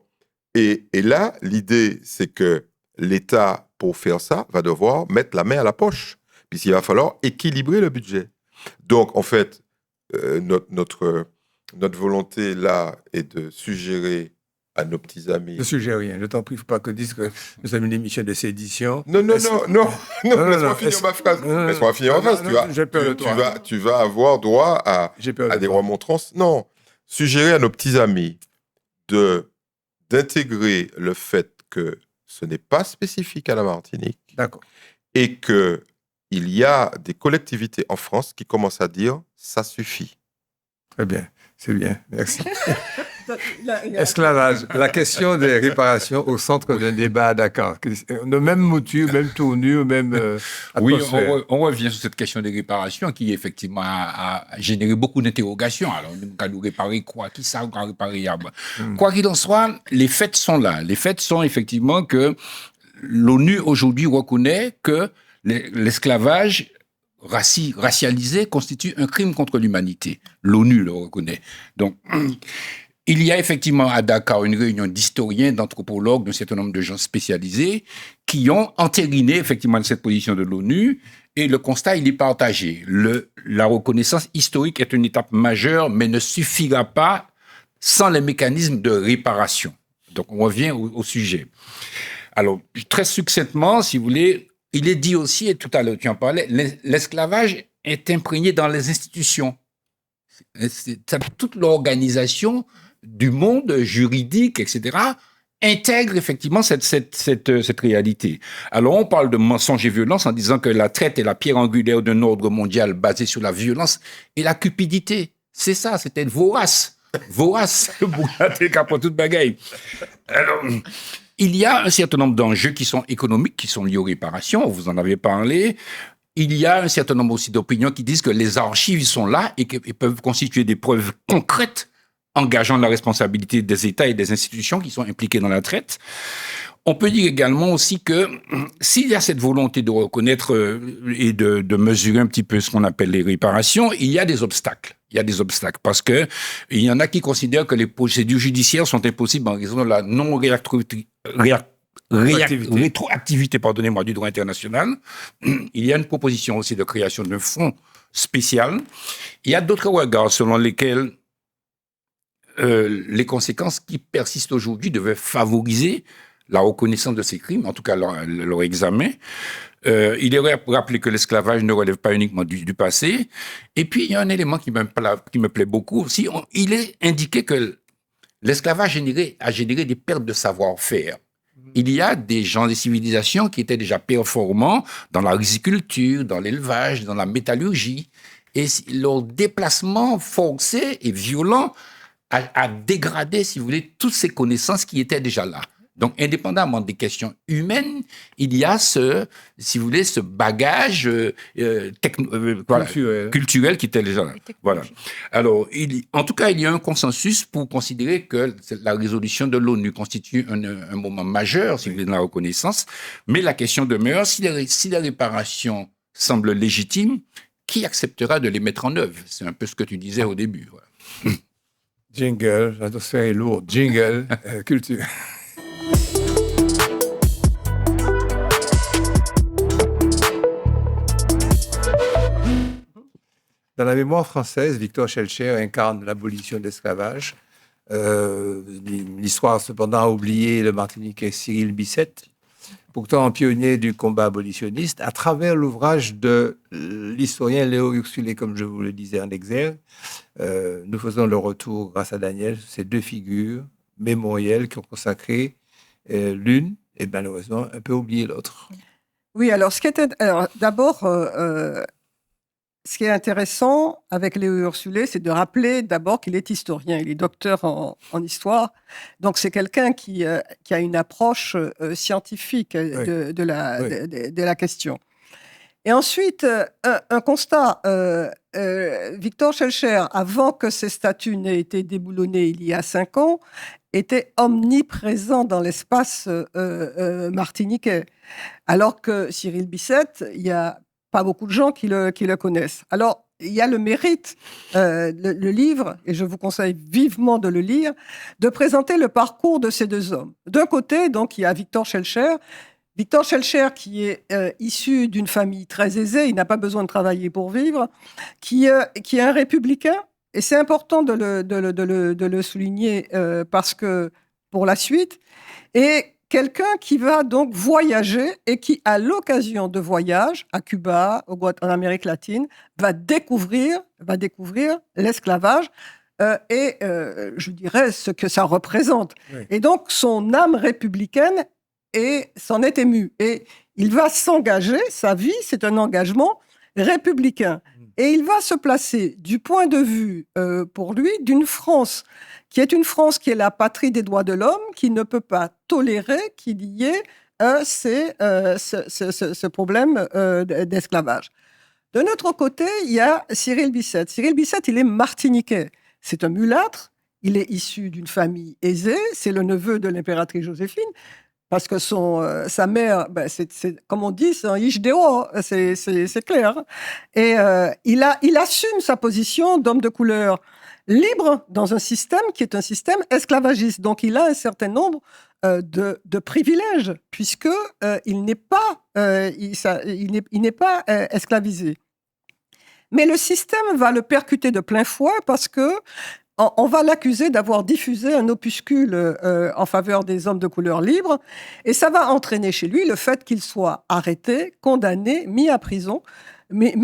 et là, l'idée, c'est que l'État, pour faire ça, va devoir mettre la main à la poche, puisqu'il va falloir équilibrer le budget. Donc, en fait, notre volonté, là, est de suggérer à nos petits amis... Je ne suggère rien. Je t'en prie, il ne faut pas que dise que nous sommes une émission de sédition. Non, laisse-moi finir ma phrase. Laisse-moi finir ma phrase. Tu vas avoir droit à des remontrances. Non, suggérer à nos petits amis d'intégrer le fait que ce n'est pas spécifique à la Martinique. D'accord. Et qu'il y a des collectivités en France qui commencent à dire « ça suffit ». Très bien, c'est bien, merci. Esclavage, la question des réparations au centre d'un débat à Dakar. De même mouture, même tournure, même atmosphère. Oui, on revient sur cette question des réparations qui, effectivement, a généré beaucoup d'interrogations. Alors, on va nous réparer quoi? Qui ça va réparer? Quoi qu'il en soit, les faits sont là. Les faits sont effectivement que l'ONU, aujourd'hui, reconnaît que l'esclavage racialisé constitue un crime contre l'humanité. L'ONU le reconnaît. Donc... Il y a effectivement à Dakar une réunion d'historiens, d'anthropologues, d'un certain nombre de gens spécialisés qui ont entériné effectivement cette position de l'ONU et le constat, il est partagé. La reconnaissance historique est une étape majeure, mais ne suffira pas sans les mécanismes de réparation. Donc, on revient au sujet. Alors, très succinctement, si vous voulez, il est dit aussi, et tout à l'heure tu en parlais, l'esclavage est imprégné dans les institutions. Toute l'organisation du monde juridique, etc., intègre effectivement cette réalité. Alors, on parle de mensonge et violence en disant que la traite est la pierre angulaire d'un ordre mondial basé sur la violence et la cupidité. C'est ça, c'était vorace. Vorace, pour toute bagaille. Alors, il y a un certain nombre d'enjeux qui sont économiques, qui sont liés aux réparations, vous en avez parlé. Il y a un certain nombre aussi d'opinions qui disent que les archives sont là et peuvent constituer des preuves concrètes engageant la responsabilité des États et des institutions qui sont impliquées dans la traite. On peut dire également aussi que s'il y a cette volonté de reconnaître et de mesurer un petit peu ce qu'on appelle les réparations, il y a des obstacles. Il y a des obstacles parce que il y en a qui considèrent que les procédures judiciaires sont impossibles en raison de la rétroactivité, pardonnez-moi, du droit international. Il y a une proposition aussi de création d'un fonds spécial. Il y a d'autres regards selon lesquels les conséquences qui persistent aujourd'hui devaient favoriser la reconnaissance de ces crimes, en tout cas leur examen. Il est rappelé que l'esclavage ne relève pas uniquement du passé. Et puis, il y a un élément qui me plaît beaucoup aussi. Il est indiqué que l'esclavage a généré des pertes de savoir-faire. Il y a des gens, des civilisations qui étaient déjà performants dans la riziculture, dans l'élevage, dans la métallurgie. et leur déplacement forcé et violent a dégradé, si vous voulez, toutes ces connaissances qui étaient déjà là. Donc, indépendamment des questions humaines, il y a si vous voulez, ce bagage culturel qui était déjà là. Voilà. Alors, en tout cas, il y a un consensus pour considérer que la résolution de l'ONU constitue un moment majeur, si vous voulez, dans la reconnaissance. Mais la question demeure, si les réparations semblent légitimes, qui acceptera de les mettre en œuvre? C'est un peu ce que tu disais au début. Voilà. Jingle, l'atmosphère est lourde. Jingle, culture. Dans la mémoire française, Victor Schœlcher incarne l'abolition de l'esclavage. L'histoire, cependant, a oublié le Martiniquais Cyril Bissette, pourtant pionnier du combat abolitionniste, à travers l'ouvrage de l'historien Léo Ursulé, comme je vous le disais en exergue. Nous faisons le retour, grâce à Daniel, sur ces deux figures mémorielles qui ont consacré l'une, et malheureusement un peu oublié l'autre. Oui, alors d'abord, ce qui est intéressant avec Léo Ursulé, c'est de rappeler d'abord qu'il est historien, il est docteur en histoire. Donc c'est quelqu'un qui a une approche scientifique de la question. Et ensuite, un constat, Victor Schœlcher, avant que ses statuts n'aient été déboulonnés il y a 5 ans, était omniprésent dans l'espace martiniquais. Alors que Cyril Bissette, il y a pas beaucoup de gens qui le connaissent. Alors, il y a le mérite, le livre, et je vous conseille vivement de le lire, de présenter le parcours de ces deux hommes. D'un côté, donc, il y a Victor Schœlcher. Victor Schœlcher, qui est issu d'une famille très aisée, il n'a pas besoin de travailler pour vivre, qui est un républicain, et c'est important de le souligner parce que pour la suite, et quelqu'un qui va donc voyager et qui, à l'occasion de voyages à Cuba, en Amérique latine, va découvrir l'esclavage et je dirais ce que ça représente. Oui. Et donc, son âme républicaine s'en est émue. Et il va s'engager, sa vie, c'est un engagement républicain. Et il va se placer du point de vue, pour lui, d'une France qui est la patrie des droits de l'homme, qui ne peut pas tolérer qu'il y ait ce problème d'esclavage. De notre côté, il y a Cyril Bissette. Cyril Bissette, il est martiniquais. C'est un mulâtre. Il est issu d'une famille aisée. C'est le neveu de l'impératrice Joséphine. Parce que sa mère, c'est comme on dit, c'est un Ichdéo, c'est clair. Et il assume sa position d'homme de couleur libre dans un système qui est un système esclavagiste. Donc, il a un certain nombre de privilèges, puisque il n'est pas esclavisé. Mais le système va le percuter de plein fouet parce que on va l'accuser d'avoir diffusé un opuscule en faveur des hommes de couleur libres, et ça va entraîner chez lui le fait qu'il soit arrêté, condamné, mis en prison, et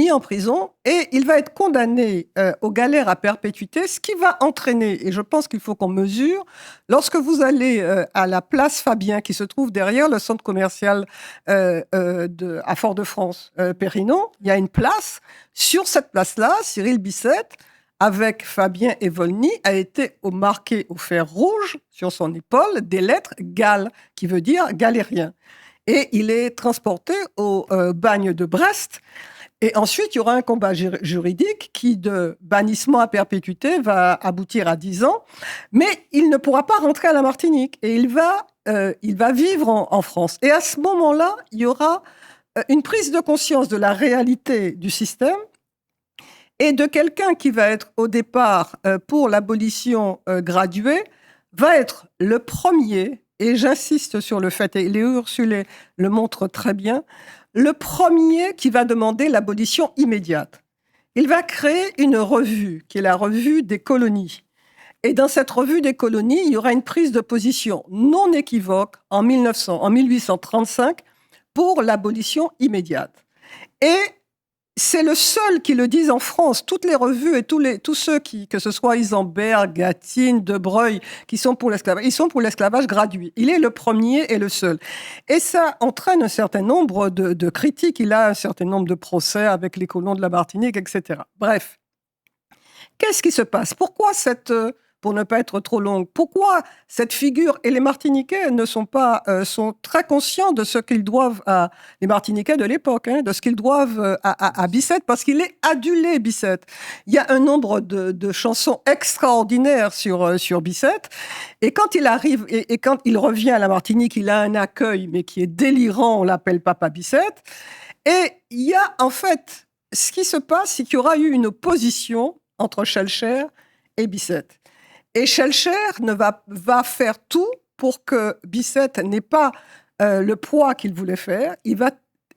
il va être condamné aux galères à perpétuité, ce qui va entraîner, et je pense qu'il faut qu'on mesure, lorsque vous allez à la place Fabien, qui se trouve derrière le centre commercial à Fort-de-France, Périnon, il y a une place. Sur cette place-là, Cyril Bissette, avec Fabien et Volny, a été marqué au fer rouge sur son épaule des lettres Galles, qui veut dire galérien. Et il est transporté au bagne de Brest. Et ensuite, il y aura un combat juridique qui, de bannissement à perpétuité, va aboutir à 10 ans. Mais il ne pourra pas rentrer à la Martinique. Et il va vivre en France. Et à ce moment-là, il y aura une prise de conscience de la réalité du système et de quelqu'un qui va être au départ pour l'abolition graduée, va être le premier, et j'insiste sur le fait, et Léo Ursulé le montre très bien, le premier qui va demander l'abolition immédiate. Il va créer une revue, qui est la revue des colonies. Et dans cette revue des colonies, il y aura une prise de position non équivoque en 1835 pour l'abolition immédiate. Et c'est le seul qui le dise en France. Toutes les revues et tous ceux que ce soit Isambert, Gatine, De Breuil, qui sont pour l'esclavage, ils sont pour l'esclavage gratuit. Il est le premier et le seul. Et ça entraîne un certain nombre de critiques. Il a un certain nombre de procès avec les colons de la Martinique, etc. Bref. Qu'est-ce qui se passe? Pourquoi pour ne pas être trop longue, pourquoi cette figure, et les Martiniquais sont très conscients de ce qu'ils doivent les Martiniquais de l'époque, de ce qu'ils doivent à Bicêtre, parce qu'il est adulé, Bicêtre. Il y a un nombre de chansons extraordinaires sur Bicêtre, et quand il arrive, et quand il revient à la Martinique, il a un accueil, mais qui est délirant, on l'appelle Papa Bicêtre, et il y a, en fait, ce qui se passe, c'est qu'il y aura eu une opposition entre Schellcher et Bicêtre. Et Schellcher va faire tout pour que Bicêtre n'ait pas le poids qu'il voulait faire. Il va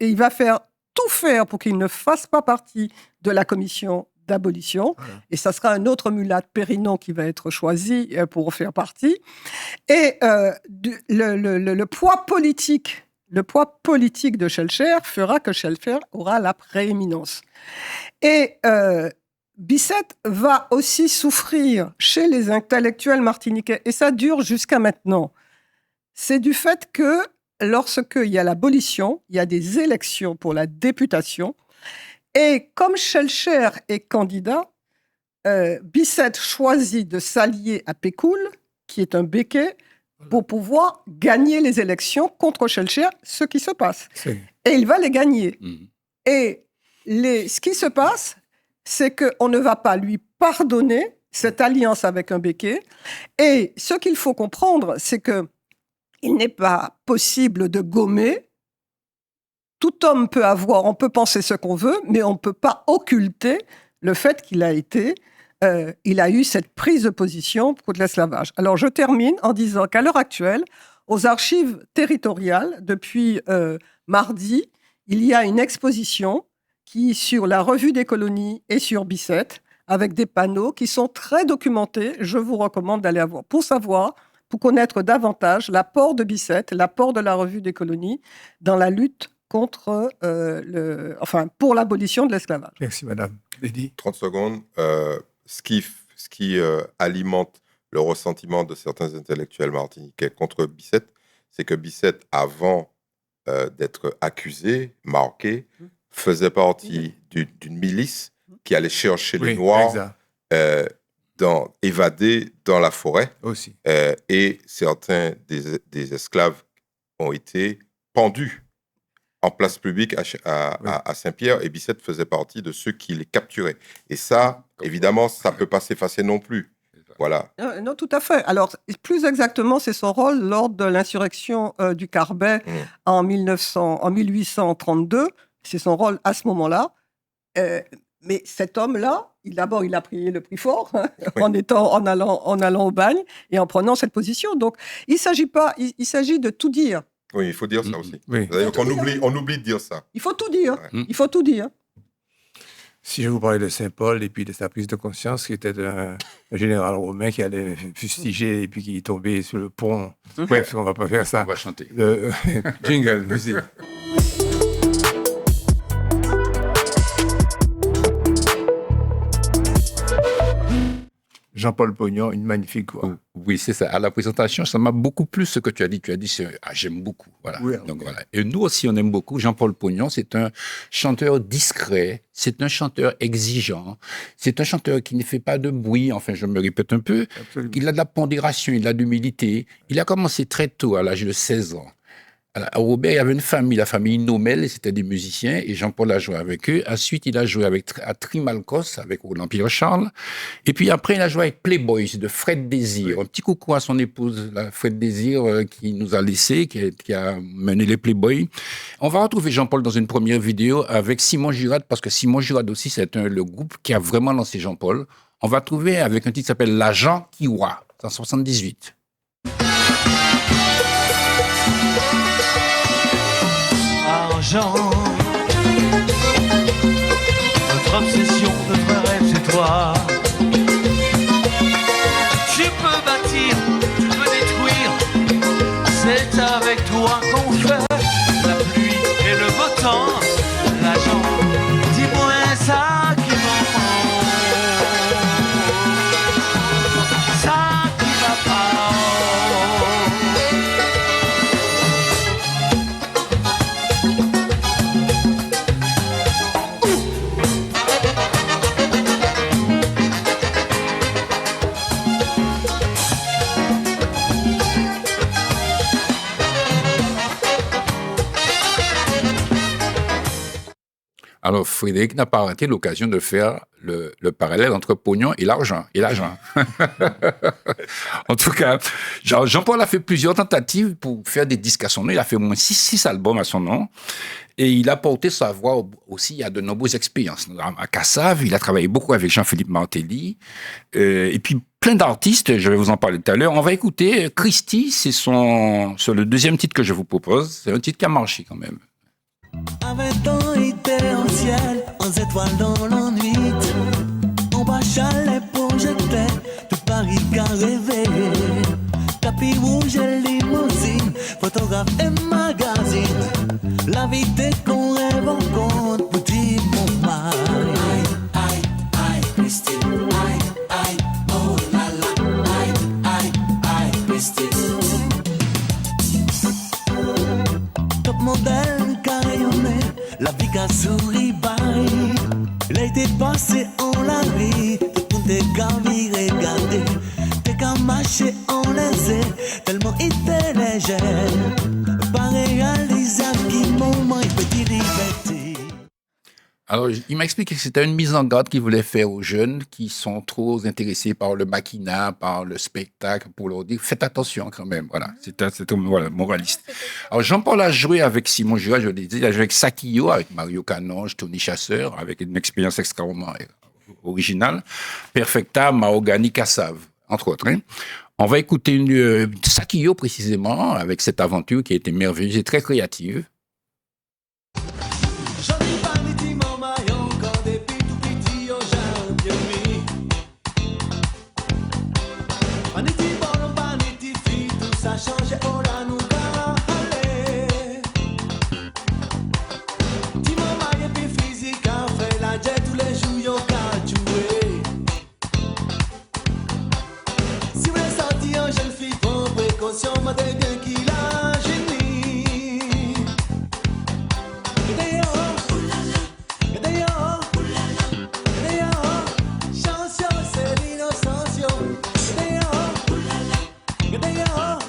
tout faire pour qu'il ne fasse pas partie de la commission d'abolition. Voilà. Et ça sera un autre mulâtre, Périnon, qui va être choisi pour faire partie. Et le poids politique de Schellcher fera que Schellcher aura la prééminence. Et Bicêtre va aussi souffrir chez les intellectuels martiniquais, et ça dure jusqu'à maintenant. C'est du fait que lorsqu'il y a l'abolition, il y a des élections pour la députation, et comme Schellcher est candidat, Bicêtre choisit de s'allier à Pécoul, qui est un béquet, pour pouvoir gagner les élections contre Schellcher, ce qui se passe. Et il va les gagner. Et ce qui se passe, c'est qu'on ne va pas lui pardonner cette alliance avec un béquet. Et ce qu'il faut comprendre, c'est qu'il n'est pas possible de gommer. Tout homme on peut penser ce qu'on veut, mais on ne peut pas occulter le fait qu'il a eu cette prise de position contre l'esclavage. Alors, je termine en disant qu'à l'heure actuelle, aux archives territoriales, depuis mardi, il y a une exposition sur la revue des colonies et sur Bicêtre, avec des panneaux qui sont très documentés. Je vous recommande d'aller voir pour connaître davantage l'apport de Bicêtre, l'apport de la revue des colonies dans la lutte contre pour l'abolition de l'esclavage. Merci, madame. Lydie. 30 secondes. Ce qui alimente le ressentiment de certains intellectuels martiniquais contre Bicêtre, c'est que Bicêtre, avant d'être accusé, marqué, faisait partie d'une milice qui allait chercher les Noirs évadés dans la forêt. Aussi. Et certains des esclaves ont été pendus en place publique à Saint-Pierre, et Bicêtre faisait partie de ceux qui les capturaient. Et ça, évidemment, ça ne peut pas s'effacer non plus. Voilà. Non, tout à fait. Alors, plus exactement, c'est son rôle lors de l'insurrection du Carbet en 1832. C'est son rôle à ce moment-là. Mais cet homme-là, il a pris le prix fort en allant au bagne et en prenant cette position. Donc, il s'agit de tout dire. Oui, il faut dire ça aussi. Oui. D'ailleurs, on oublie de dire ça. Il faut tout dire. Ouais. Il faut tout dire. Si je vous parlais de Saint-Paul et puis de sa prise de conscience, qui était un général romain qui allait fustiger et puis qui est tombé sur le pont. Bref, on ne va pas faire ça. On va chanter. Jingle, musique. Jean-Paul Pognon, une magnifique voix. Oui, c'est ça. À la présentation, ça m'a beaucoup plu ce que tu as dit. Tu as dit, j'aime beaucoup. Voilà. Oui, donc, voilà. Et nous aussi, on aime beaucoup. Jean-Paul Pognon, c'est un chanteur discret, c'est un chanteur exigeant, c'est un chanteur qui ne fait pas de bruit. Enfin, je me répète un peu. Absolument. Il a de la pondération, il a de l'humilité. Il a commencé très tôt, à l'âge de 16 ans. À Robert, il y avait une famille, la famille Nomel, c'était des musiciens, et Jean-Paul a joué avec eux. Ensuite, il a joué à Trimalcos, avec Roland Pierre-Charles. Et puis après, il a joué avec Playboys de Fred Désir. Un petit coucou à son épouse, Fred Désir, qui nous a laissés, qui a mené les Playboys. On va retrouver Jean-Paul dans une première vidéo avec Simon Giraud, parce que Simon Giraud aussi, c'est le groupe qui a vraiment lancé Jean-Paul. On va trouver avec un titre qui s'appelle L'Agent Kiwa, en 78. Argent, notre obsession, notre rêve, c'est toi. Tu peux bâtir, tu peux détruire, c'est avec toi qu'on fait la pluie et le beau temps. L'agent, dis-moi Alors, Frédéric n'a pas raté l'occasion de faire le parallèle entre pognon et l'argent. En tout cas, Jean-Paul a fait plusieurs tentatives pour faire des disques à son nom. Il a fait au moins 6 albums à son nom. Et il a porté sa voix aussi à de nombreuses expériences. À Kassav, il a travaillé beaucoup avec Jean-Philippe Martelly. Et puis, plein d'artistes, je vais vous en parler tout à l'heure. On va écouter Christy, c'est le deuxième titre que je vous propose. C'est un titre qui a marché quand même. Avec ton idée au ciel, en étoiles dans la nuit, on va chalet projeté, tout Paris qu'a rêvé. Tapis rouge et limousine, photographe et magazine. La vie dès qu'on rêve en compte, petit mon mari. Aïe, aïe, Christine, aïe, oh la la, aïe, Christine. Top modèle qu'a rayonné, la vie qu'a souri Paris. Il a été passé en la vie, tout le monde est gavi, regardé. T'es qu'à marcher en laissé, tellement il était léger. Pas réalisé qui moment il peut dire liberté. Alors, il m'a expliqué que c'était une mise en garde qu'il voulait faire aux jeunes qui sont trop intéressés par le maquina, par le spectacle, pour leur dire faites attention quand même. Voilà, c'était voilà, moraliste. Alors, Jean-Paul a joué avec Simon Jura, je l'ai dit, il a joué avec Sakio, avec Mario Canonge, Tony Chasseur, avec une expérience extrêmement originale. Perfecta, Mahogany, Kassav, entre autres. Hein. On va écouter Sakio précisément, avec cette aventure qui a été merveilleuse et très créative. Changer, oh là nous va aller. Dis-moi, ma puis physique, a fait la jet tous les jours, yo qu'à jouer. Si vous voulez sortir en jeune fille, prends précaution, moi t'es bien qu'il a génie. Et d'ailleurs, chanson, c'est l'innocence, yo. Et d'ailleurs,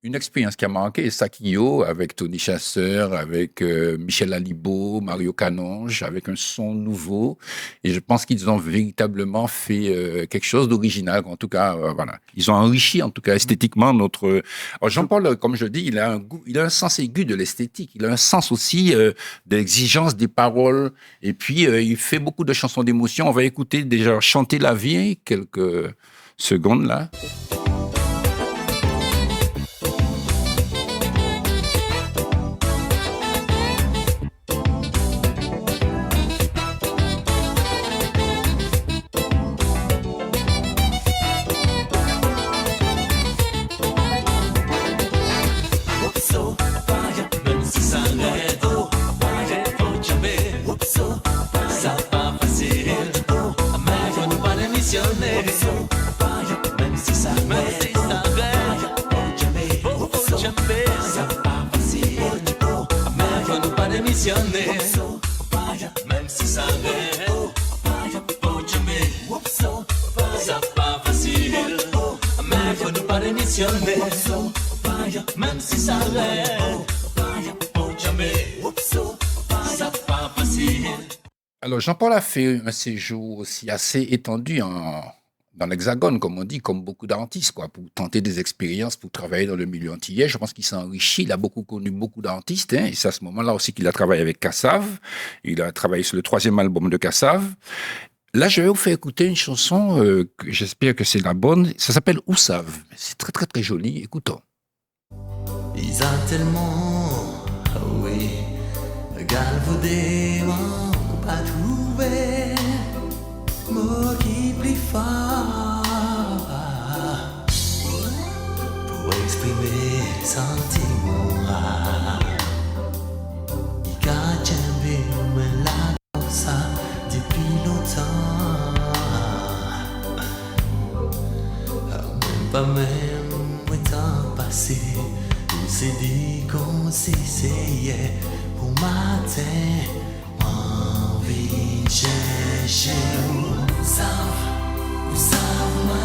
une expérience qui a manqué, Sakio, avec Tony Chasseur, avec Michel Alibo, Mario Canonge, avec un son nouveau. Et je pense qu'ils ont véritablement fait quelque chose d'original. En tout cas, voilà. Ils ont enrichi, en tout cas, esthétiquement notre... Alors, Jean-Paul, comme je dis, il a un sens aigu de l'esthétique. Il a un sens aussi de l'exigence des paroles. Et puis, il fait beaucoup de chansons d'émotion. On va écouter déjà Chanter la vie, quelques secondes là. Même si ça rêve, faut jamais, ça pas facile. Mais faut nous pas démissionner. Même si ça rêve, faut jamais, ça pas facile. Alors, Jean-Paul a fait un séjour aussi assez étendu dans l'Hexagone, comme on dit, comme beaucoup d'artistes, quoi, pour tenter des expériences, pour travailler dans le milieu antillais. Je pense qu'il s'est enrichi. Il a beaucoup connu beaucoup d'artistes. Hein, et c'est à ce moment-là aussi qu'il a travaillé avec Kassav. Il a travaillé sur le 3e album de Kassav. Là, je vais vous faire écouter une chanson, que j'espère que c'est la bonne. Ça s'appelle Oussav. C'est très, très, très joli. Écoutons. Ils ont tellement, oui, galvaudé, pas trouvé, mot qui plus fort pour exprimer les sentiments. Il cache un là comme ça depuis longtemps, pas même le temps passé. On s'est dit qu'on s'essayait pour matin. Envie de chercher où ça, moi,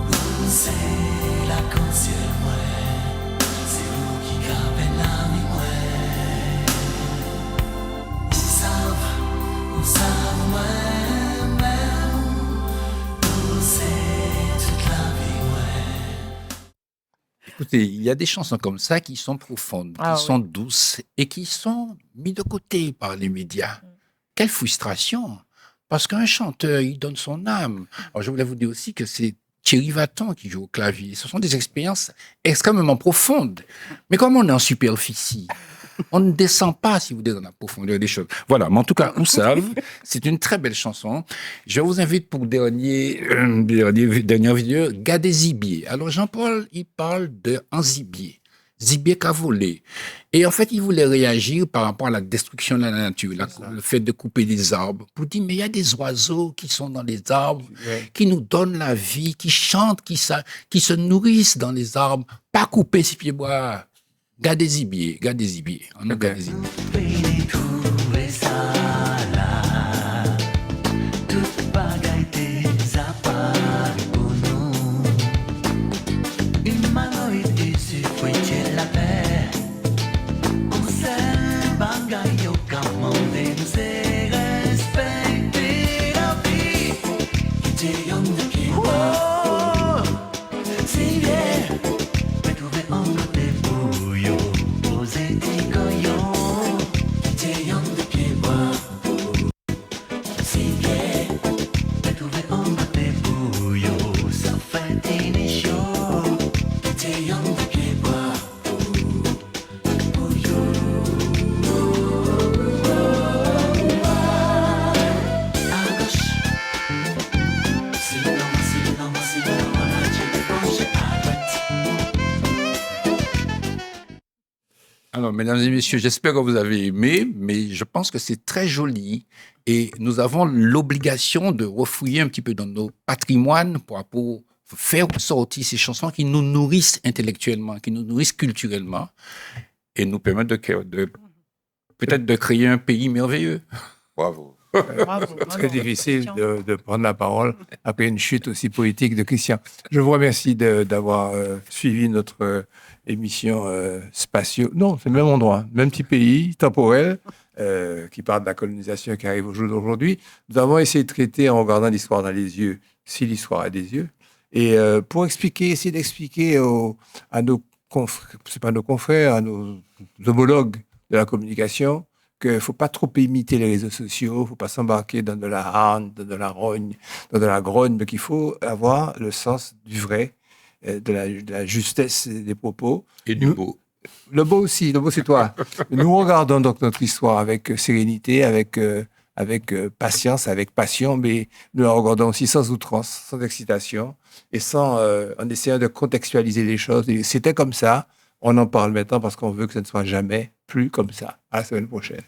où c'est la conscience, moi. C'est vous qui gravez la vie, moi. Où savent, moi-même. Où c'est toute la vie, moi. Écoutez, il y a des chansons comme ça qui sont profondes, Ah qui oui. sont douces et qui sont mises de côté par les médias. Quelle frustration! Parce qu'un chanteur, il donne son âme. Alors, je voulais vous dire aussi que c'est Thierry Vaton qui joue au clavier. Ce sont des expériences extrêmement profondes. Mais comme on est en superficie, on ne descend pas, si vous voulez, dans la profondeur des choses. Voilà, mais en tout cas, Où savent, c'est une très belle chanson. Je vous invite pour dernière vidéo, Gade Zibier. Alors, Jean-Paul, il parle de un zibier. Zibier qu'a volé. Et en fait, il voulait réagir par rapport à la destruction de la nature, le fait de couper des arbres, pour dire, mais il y a des oiseaux qui sont dans les arbres, Ouais. qui nous donnent la vie, qui chantent, qui se nourrissent dans les arbres, pas couper ces pieds bois. Gade Zibier. On a Ok. Gade Zibier. Veni trouver ça là. Toute bagaille des appareils pour nous. Humanoïde issu fouiller la paix. On sait bagaille au commandé nous c'est respecter la vie. Qui t'est young de qui va. Si bien. Mais trouver en des bouillons. Posé des goyons. Qui t'est young de qui va. Si bien. Mais trouver en des bouillons. Ça fait des chaud. Qui t'est young de qui va. À gauche. Si l'homme, on a Dieu penché à droite. Alors, mesdames et messieurs, j'espère que vous avez aimé, mais je pense que c'est très joli et nous avons l'obligation de refouiller un petit peu dans nos patrimoines pour faire sortir ces chansons qui nous nourrissent intellectuellement, qui nous nourrissent culturellement et nous permettent peut-être de créer un pays merveilleux. Bravo. Bravo, Très vraiment. difficile de prendre la parole après une chute aussi poétique de Christian. Je vous remercie d'avoir suivi notre émission spatio. Non, c'est le même endroit, même petit pays, temporel, qui parle de la colonisation qui arrive au jour d'aujourd'hui. Nous avons essayé de traiter en regardant l'histoire dans les yeux, si l'histoire a des yeux, et pour essayer d'expliquer à nos confrères, c'est pas nos confrères, à nos homologues de la communication, qu'il ne faut pas trop imiter les réseaux sociaux, il ne faut pas s'embarquer dans de la hargne, dans de la rogne, dans de la grogne, mais qu'il faut avoir le sens du vrai, de la justesse des propos. Et du beau. Le beau aussi, le beau c'est toi. Nous regardons donc notre histoire avec sérénité, avec patience, avec passion, mais nous la regardons aussi sans outrance, sans excitation, et en essayant de contextualiser les choses. Et c'était comme ça, on en parle maintenant parce qu'on veut que ce ne soit jamais plus comme ça. À la semaine prochaine.